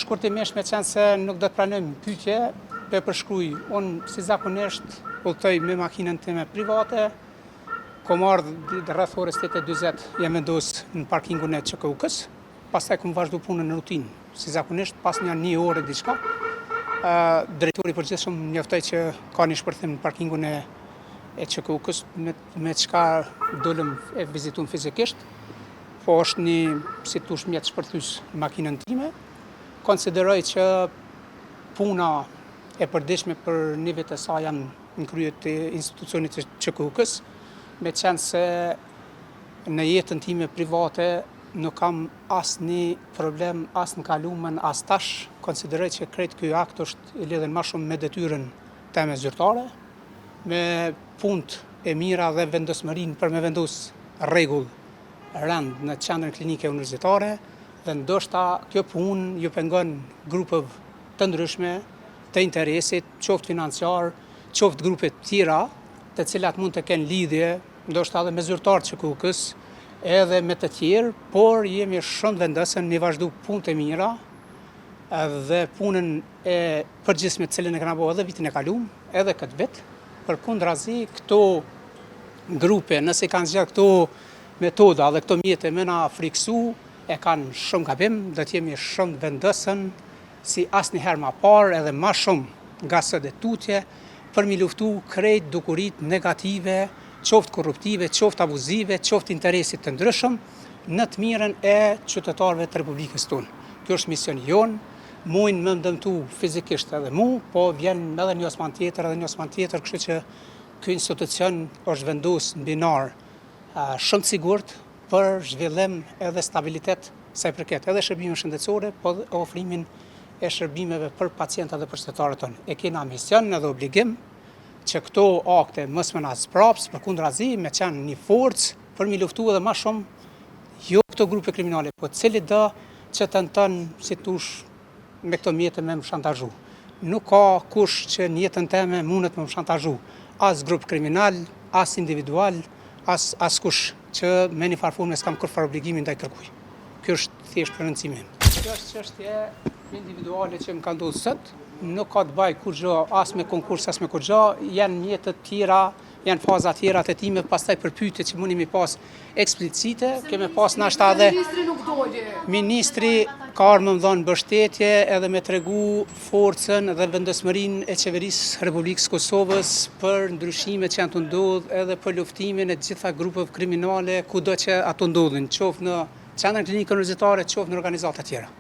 shkurtimisht me qenë se nuk do të pranojmë pyetje, pe përshkruaj. Unë si zakonisht udhtoj me makinën time private, kom ardhur rreth orës 8:40 jam vendosur në parkingun e ÇKUK-s, pastaj kom vazhdu punën në rutinë. Si zakonisht pas një ore diçka, drejtori i përgjithshëm më njoftoi që ka një shpërthim në parkingun e ÇKUK-s, me çka dolëm e vizitum fizikisht, po është një si tush mjet shpërthys në makinën time. Konsideroj që puna e përditshme për nivet e saj janë në krye të institucionit të ÇKUK-s, me qenë se në jetën time private nuk kam asnjë problem as në kalumen as tash. Konsideroj që krejt ky akt është i lidhur më shumë me detyrën time zyrtare, me punët e mira dhe vendosmërinë për me vendos rregull rend në qendrën klinike universitare, dhe ndoshta kjo punë ju pengon grupeve të ndryshme të interesit, qoftë financiar, qoftë grupe të tjera, të cilat mund të kenë lidhje, ndoshta edhe me zyrtarët e ÇKUK-s, edhe me të tjerë, por jemi shumë vendosur në vazhdu punët e mira dhe punën e përgjithshme të cilën e kena bërë edhe vitin e kaluar, edhe këtë vit. Përkundrazi këto grupe, nëse kanë zgjedhur këto metoda dhe këto mjete me na friksu, e kanë shumë gabim, do të jemi shumë vendosën si asnjëherë më parë edhe më shumë nga së dhe tutje për mi luftu krejt dukurit negative, qoftë korruptive, qoftë abuzive, qoftë interesit të ndryshëm në të mirën e qytetarëve të Republikës tonë. Kjo është misioni jonë, mujnë më dëmtu fizikisht edhe mu, po vjen edhe një osman tjetër, kështu që ky institucion është vendosur në binar shumë të sigurt për zhvillim edhe stabilitet sa i përket edhe shërbimeve shëndetësore, po dhe ofrimin e shërbimeve për pacientët dhe për qytetarët tonë. E kena mision edhe obligim që këto akte mos më na spraps, përkundrazi me qenë një forcë për mi luftu edhe më shumë jo këto grupe kriminale, po cili do që tenton si tush me këto mjete me më shantazhu. Nuk ka kush që në jetën time mundet me më shantazhu, as grup kriminal, as individual, as kush që me një farë forme s'kam kurrë obligimin ndaj kërkuj. Kjo është thjesht rëndësimi. Kjo është çështje individuale që më ka ndodhur sot, nuk ka të bëjë kurrë as me konkurs as me kurrë, janë mjete të tjera, janë faza tjera të time, pastaj për pyetje që mundi mi pas eksplicite, kemi pas nashta edhe ministri ka ardhur më dhënë mbështetje edhe me tregu forcën dhe vendosmërinë e qeverisë Republikës Kosovës për ndryshimet që janë të ndodhur edhe për luftimin e gjitha grupeve kriminale kudo që ato ndodhin, qoftë në qendrën klinike universitare, qoftë në organizata tjera.